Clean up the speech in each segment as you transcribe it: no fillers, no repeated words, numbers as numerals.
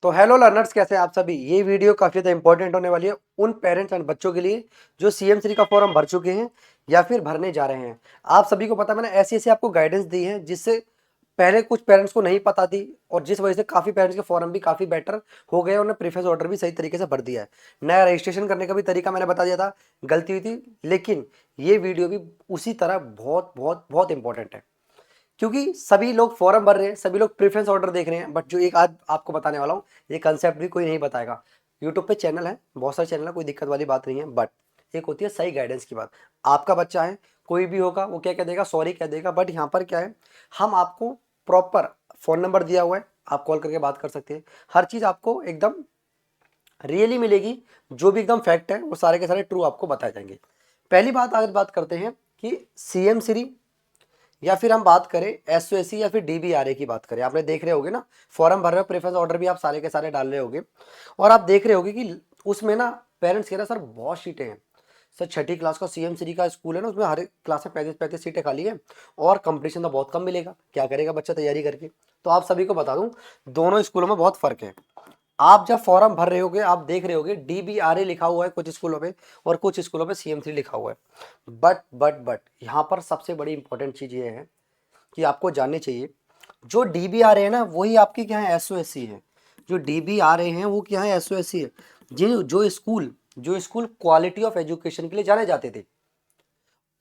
तो hello learners, कैसे हैं आप सभी। ये वीडियो काफ़ी ज़्यादा इंपॉर्टेंट होने वाली है उन पेरेंट्स एंड बच्चों के लिए जो CM3 का फॉर्म भर चुके हैं या फिर भरने जा रहे हैं। आप सभी को पता है, मैंने ऐसी ऐसी आपको गाइडेंस दी है जिससे पहले कुछ पेरेंट्स को नहीं पता थी और जिस वजह से काफ़ी पेरेंट्स के फॉर्म भी काफ़ी बेटर हो गए, उन्होंने प्रीफेस ऑर्डर भी सही तरीके से भर दिया है। नया रजिस्ट्रेशन करने का भी तरीका मैंने बता दिया था, गलती हुई थी, लेकिन ये वीडियो भी उसी तरह बहुत बहुत बहुत इंपॉर्टेंट है क्योंकि सभी लोग फॉर्म भर रहे हैं, सभी लोग प्रेफरेंस ऑर्डर देख रहे हैं। बट जो एक आज आपको बताने वाला हूँ, ये कंसेप्ट भी कोई नहीं बताएगा। यूट्यूब पे चैनल है, बहुत सारे चैनल है, कोई दिक्कत वाली बात नहीं है। बट एक होती है सही गाइडेंस की बात। आपका बच्चा है, कोई भी होगा, वो क्या कह देगा, सॉरी कह देगा। बट यहाँ पर क्या है, हम आपको प्रॉपर फ़ोन नंबर दिया हुआ है, आप कॉल करके बात कर सकते हैं। हर चीज़ आपको एकदम रियली मिलेगी, जो भी एकदम फैक्ट है वो सारे के सारे ट्रू आपको बताए जाएंगे। पहली बात, अगर बात करते हैं कि CM3 या फिर हम बात करें SOSC या फिर DBRA की बात करें, आपने देख रहे होगे ना, फॉर्म भर रहे हो, प्रेफरेंस ऑर्डर भी आप सारे के सारे डाल रहे होगे और आप देख रहे होगे कि उसमें ना पेरेंट्स कह रहे हैं सर बहुत सीटें हैं। सर छठी क्लास का CM3 का स्कूल है ना, उसमें हर एक क्लास में 35-35 सीटें खाली है और कंपटीशन तो बहुत कम मिलेगा, क्या करेगा बच्चा तैयारी करके। तो आप सभी को बता दूं, दोनों स्कूलों में बहुत फर्क है। आप जब फॉर्म भर रहे होगे, आप देख रहे होगे DBRA लिखा हुआ है कुछ स्कूलों पे और कुछ स्कूलों पे CM3 लिखा हुआ है। बट यहाँ पर सबसे बड़ी इंपॉर्टेंट चीज़ ये है कि आपको जाननी चाहिए, जो DBRA है ना वही आपकी क्या है, SOSC है। जो DBRA हैं वो क्या है, SOSC है। जिन जो स्कूल क्वालिटी ऑफ एजुकेशन के लिए जाने जाते थे,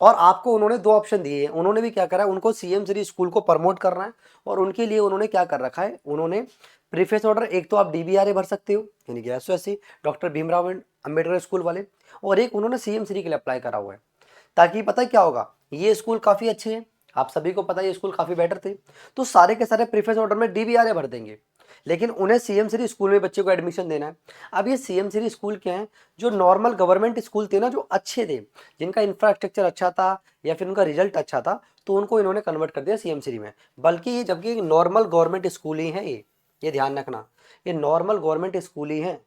और आपको उन्होंने दो ऑप्शन दिए हैं। उन्होंने भी क्या करा है, उनको CM3 स्कूल को प्रमोट करना है और उनके लिए उन्होंने क्या कर रखा है, उन्होंने प्रीफेस ऑर्डर, एक तो आप DBRA भर सकते हो यानी कि SOSC, doctor Bhimrao Ambedkar school वाले, और एक उन्होंने CM3 के लिए अप्लाई करा हुआ है। ताकि पता है क्या होगा, ये स्कूल काफ़ी अच्छे हैं, आप सभी को पता है ये स्कूल काफ़ी बेटर थे, तो सारे के सारे प्रीफेस ऑर्डर में DBRA भर देंगे, लेकिन उन्हें CM3 स्कूल में बच्चे को एडमिशन देना है। अब ये CM3 स्कूल क्या है, जो नॉर्मल गवर्नमेंट स्कूल थे ना, जो अच्छे थे, जिनका इंफ्रास्ट्रक्चर अच्छा था या फिर उनका रिजल्ट अच्छा था, तो उनको इन्होंने कन्वर्ट कर दिया CM3 में। बल्कि ये जबकि नॉर्मल गवर्नमेंट स्कूल ही है, ये ध्यान रखना, ये नॉर्मल गवर्नमेंट स्कूल ही है,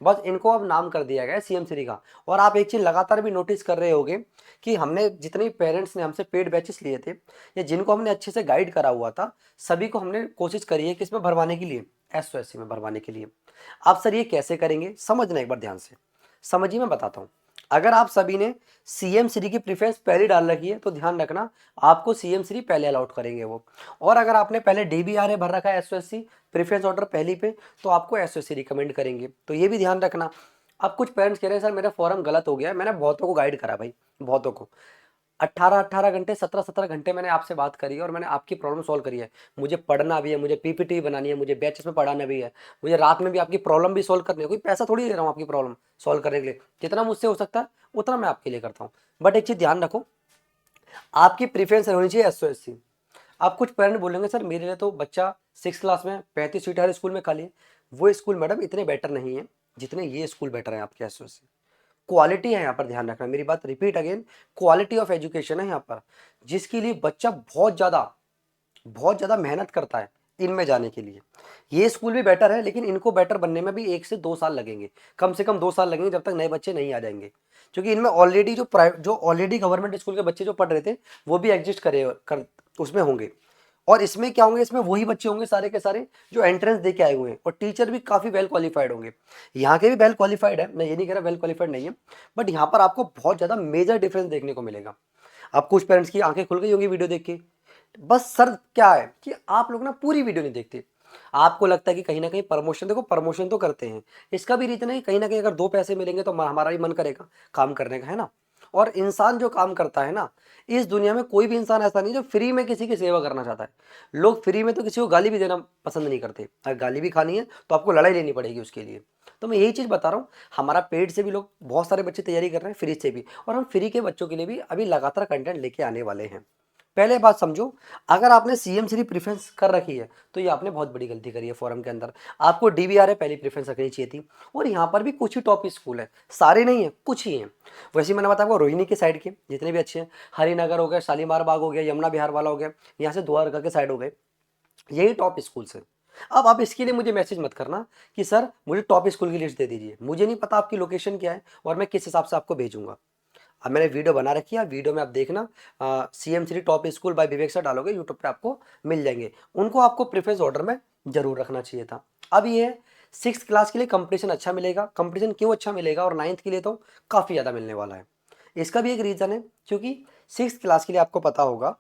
बस इनको अब नाम कर दिया गया है CM3 का। और आप एक चीज़ लगातार भी नोटिस कर रहे होगे कि हमने जितने पेरेंट्स ने हमसे पेड बैचेस लिए थे या जिनको हमने अच्छे से गाइड करा हुआ था, सभी को हमने कोशिश करी है कि इसमें भरवाने के लिए, SOSC में भरवाने के लिए। आप सर ये कैसे करेंगे, समझना एक बार ध्यान से, समझिए, मैं बताता हूँ। अगर आप सभी ने CM3 की प्रीफरेंस पहले डाल रखी है तो ध्यान रखना, आपको CM3 पहले अलाउट करेंगे वो। और अगर आपने पहले DBRA भर रखा है, SOSC प्रीफरेंस ऑर्डर पहली पे, तो आपको SOSC रिकमेंड करेंगे। तो ये भी ध्यान रखना। अब कुछ पेरेंट्स कह रहे हैं सर मेरा फॉर्म गलत हो गया है, मैंने बहुतों को गाइड करा भाई, बहुतों को 18-18 घंटे, 17-17 घंटे मैंने आपसे बात करी है और मैंने आपकी प्रॉब्लम सॉल्व करी है। मुझे पढ़ना भी है, मुझे PPT बनानी है, मुझे बैचेस में पढ़ाना भी है, मुझे रात में भी आपकी प्रॉब्लम भी सॉल्व करनी है। कोई पैसा थोड़ी ले रहा हूँ आपकी प्रॉब्लम सॉल्व करने के लिए, जितना मुझसे हो सकता है उतना मैं आपके लिए करता हूँ। बट एक चीज़ ध्यान रखो, आपकी प्रीफरेंस होनी चाहिए SOSC। आप कुछ पेरेंट बोलेंगे सर मेरे लिए तो बच्चा 6 क्लास में 35 सीट हर स्कूल में खाली है। वो स्कूल मैडम इतने बेटर नहीं है जितने ये स्कूल बेटर है आपके SOSC। क्वालिटी है यहाँ पर, ध्यान रखना, मेरी बात repeat again, quality of education है यहाँ पर, जिसके लिए बच्चा बहुत ज़्यादा मेहनत करता है इनमें जाने के लिए। ये स्कूल भी बेटर है, लेकिन इनको बेटर बनने में भी 1 से 2 साल लगेंगे, कम से कम 2 साल लगेंगे, जब तक नए बच्चे नहीं आ जाएंगे। क्योंकि इनमें ऑलरेडी जो ऑलरेडी गवर्नमेंट स्कूल के बच्चे जो पढ़ रहे थे, वो भी एग्जिस्ट उसमें होंगे। और इसमें क्या होंगे, इसमें वही बच्चे होंगे सारे के सारे जो एंट्रेंस दे के आए हुए हैं, और टीचर भी काफ़ी वेल क्वालिफाइड होंगे। यहाँ के भी वेल क्वालिफाइड है, मैं ये नहीं कह रहा वेल क्वालिफाइड नहीं है, बट यहाँ पर आपको बहुत ज़्यादा मेजर डिफरेंस देखने को मिलेगा। अब कुछ पेरेंट्स की आंखें खुल गई होंगी वीडियो देख के। बस सर क्या है कि आप लोग ना पूरी वीडियो नहीं देखते, आपको लगता है कि कहीं ना कहीं प्रमोशन, देखो प्रमोशन तो करते हैं, इसका भी रीजन है कहीं ना कहीं अगर 2 पैसे मिलेंगे तो हमारा भी मन करेगा काम करने का, है ना। और इंसान जो काम करता है ना, इस दुनिया में कोई भी इंसान ऐसा नहीं जो फ्री में किसी की सेवा करना चाहता है। लोग फ्री में तो किसी को गाली भी देना पसंद नहीं करते, अगर गाली भी खानी है तो आपको लड़ाई लेनी पड़ेगी उसके लिए। तो मैं यही चीज़ बता रहा हूँ, हमारा पेड से भी लोग बहुत सारे बच्चे तैयारी कर रहे हैं, फ्री से भी, और हम फ्री के बच्चों के लिए भी अभी लगातार कंटेंट लेके आने वाले हैं। पहले बात समझो, अगर आपने CM3 प्रीफरेंस कर रखी है तो ये आपने बहुत बड़ी गलती करी है फॉरम के अंदर। आपको DBRA पहली प्रीफरेंस रखनी चाहिए थी। और यहाँ पर भी कुछ ही टॉप स्कूल है, सारे नहीं है, कुछ ही हैं। वैसे मैंने बताया आपको, रोहिणी की साइड के जितने भी अच्छे हैं, हरिनगर हो गया, शालीमार बाग हो गया, यमुना विहार वाला हो गया, यहाँ से द्वारका के साइड हो गए, यही टॉप स्कूल्स है। अब आप इसके लिए मुझे मैसेज मत करना कि सर मुझे टॉप स्कूल की लिस्ट दे दीजिए, मुझे नहीं पता आपकी लोकेशन क्या है और मैं किस हिसाब से आपको भेजूंगा। अब मैंने वीडियो बना रखी है, वीडियो में आप देखना, CM3 top school by Vivek sir डालोगे यूट्यूब पे आपको मिल जाएंगे, उनको आपको प्रेफरेंस ऑर्डर में जरूर रखना चाहिए था। अब ये है 6th क्लास के लिए कंपटीशन अच्छा मिलेगा। कंपटीशन क्यों अच्छा मिलेगा और 9th के लिए तो काफ़ी ज़्यादा मिलने वाला है। इसका भी एक रीज़न है, क्योंकि 6th क्लास के लिए आपको पता होगा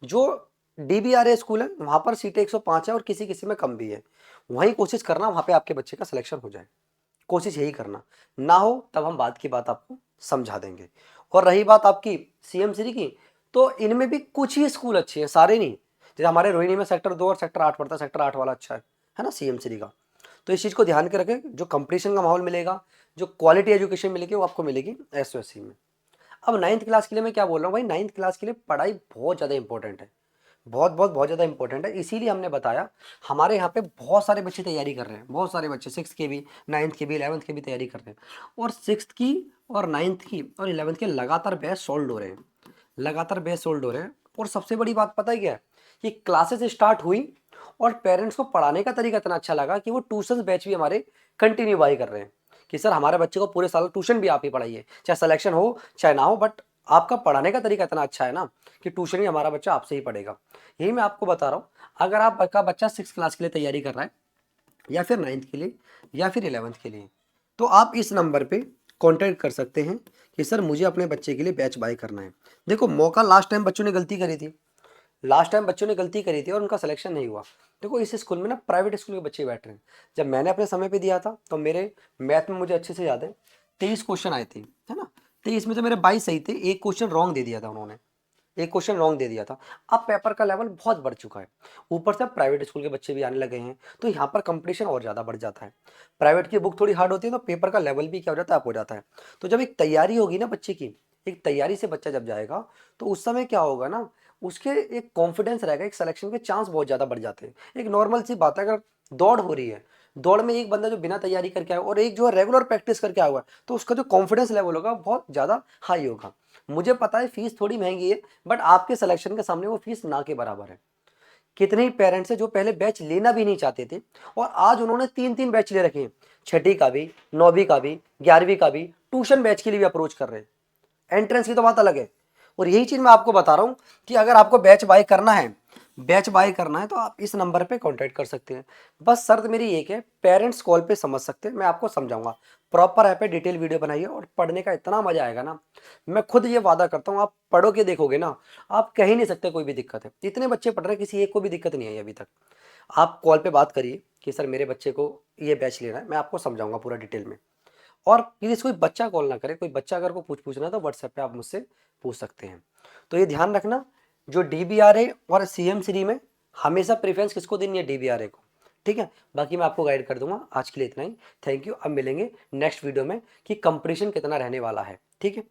जो डीबीआरए स्कूल है वहाँ पर सीटें 105 है और किसी किसी में कम भी है। वहीं कोशिश करना वहाँ पे आपके बच्चे का सिलेक्शन हो जाए, कोशिश यही करना। ना हो तब हम बात की बात आपको समझा देंगे। और रही बात आपकी सीएम श्री की, तो इनमें भी कुछ ही स्कूल अच्छे हैं, सारे नहीं। जैसे हमारे रोहिणी में सेक्टर 2 और सेक्टर 8 पड़ता है, सेक्टर 8 वाला अच्छा है ना सीएम श्री का। तो इस चीज़ को ध्यान के रखें, जो कंपटीशन का माहौल मिलेगा, जो क्वालिटी एजुकेशन मिलेगी वो आपको मिलेगी एसओएससी में। अब 9th क्लास के लिए मैं क्या बोल रहा हूँ भाई, 9th क्लास के लिए पढ़ाई बहुत ज़्यादा इंपॉर्टेंट है, बहुत ज़्यादा इंपॉर्टेंट है। इसीलिए हमने बताया हमारे यहाँ पे बहुत सारे बच्चे तैयारी कर रहे हैं, बहुत सारे बच्चे 6th के भी, 9th के भी, 11th के भी तैयारी कर रहे हैं। और 6th की और 9th की और 11th के लगातार बैच सोल्ड हो रहे हैं, लगातार बैच सोल्ड हो रहे हैं। और सबसे बड़ी बात पता है क्या है, कि क्लासेस स्टार्ट हुई और पेरेंट्स को पढ़ाने का तरीका इतना अच्छा लगा कि वो ट्यूशन बैच भी हमारे कंटिन्यू बाई कर रहे हैं कि सर हमारे बच्चे को पूरे साल ट्यूशन भी आप ही पढ़ाइए, चाहे सिलेक्शन हो चाहे ना हो, बट आपका पढ़ाने का तरीका इतना अच्छा है ना कि ट्यूशन ही हमारा बच्चा आपसे ही पढ़ेगा। यही मैं आपको बता रहा हूँ, अगर आपका बच्चा 6th क्लास के लिए तैयारी कर रहा है या फिर 9th के लिए या फिर 11th के लिए, तो आप इस नंबर पे कांटेक्ट कर सकते हैं कि सर मुझे अपने बच्चे के लिए बैच बाय करना है। देखो मौका, लास्ट टाइम बच्चों ने गलती करी थी, लास्ट टाइम बच्चों ने गलती करी थी और उनका सिलेक्शन नहीं हुआ। देखो इस स्कूल में ना प्राइवेट स्कूल के बच्चे बैठ रहे हैं। जब मैंने अपने समय पे दिया था तो मेरे मैथ में मुझे अच्छे से याद है 23 क्वेश्चन आए थे, है ना। 23 में तो मेरे 22 सही थे, एक क्वेश्चन रॉन्ग दे दिया था उन्होंने, एक क्वेश्चन रॉन्ग दे दिया था। अब पेपर का लेवल बहुत बढ़ चुका है, ऊपर से प्राइवेट स्कूल के बच्चे भी आने लगे हैं, तो यहाँ पर कंपटीशन और ज़्यादा बढ़ जाता है। प्राइवेट की बुक थोड़ी हार्ड होती है तो पेपर का लेवल भी क्या हो जाता है, अप हो जाता है। तो जब एक तैयारी होगी ना बच्चे की, एक तैयारी से बच्चा जब जाएगा तो उस समय क्या होगा ना, उसके एक कॉन्फिडेंस रहेगा, एक सिलेक्शन के चांस बहुत ज़्यादा बढ़ जाते हैं। एक नॉर्मल सी बात है, अगर दौड़ हो रही है, दौड़ में एक बंदा जो बिना तैयारी करके आया और एक जो है रेगुलर प्रैक्टिस करके आया हुआ है, तो उसका जो कॉन्फिडेंस लेवल होगा बहुत ज़्यादा हाई होगा। मुझे पता है फीस थोड़ी महंगी है, बट आपके सिलेक्शन के सामने वो फीस ना के बराबर है। कितने ही पेरेंट्स हैं जो पहले बैच लेना भी नहीं चाहते थे और आज उन्होंने 3-3 बैच ले रखे हैं, छठी का भी, 9वीं का भी, 11वीं का भी, ट्यूशन बैच के लिए भी अप्रोच कर रहे हैं। एंट्रेंस की तो बात अलग है। और यही चीज मैं आपको बता रहा हूं कि अगर आपको बैच बाय करना है, बैच बाय करना है तो आप इस नंबर पे कांटेक्ट कर सकते हैं। बस शर्त मेरी एक है, पेरेंट्स कॉल पे समझ सकते हैं, मैं आपको समझाऊंगा। प्रॉपर ऐप पे डिटेल वीडियो बनाइए और पढ़ने का इतना मजा आएगा ना, मैं खुद ये वादा करता हूँ, आप पढ़ो के देखोगे ना, आप कह ही नहीं सकते कोई भी दिक्कत है। इतने बच्चे पढ़ रहे हैं, किसी एक को भी दिक्कत नहीं आई अभी तक। आप कॉल पे बात करिए कि सर मेरे बच्चे को ये बैच लेना है, मैं आपको समझाऊंगा पूरा डिटेल में। और प्लीज़ कोई बच्चा कॉल ना करे, कोई बच्चा अगर को पूछना है तो व्हाट्सएप पे आप मुझसे पूछ सकते हैं। तो ये ध्यान रखना, जो डीबीआरए और सीएम श्री में हमेशा प्रेफरेंस किसको देनी है, डीबीआरए को। ठीक है, बाकी मैं आपको गाइड कर दूंगा। आज के लिए इतना ही, थैंक यू। अब मिलेंगे नेक्स्ट वीडियो में कि कंपटीशन कितना रहने वाला है। ठीक है।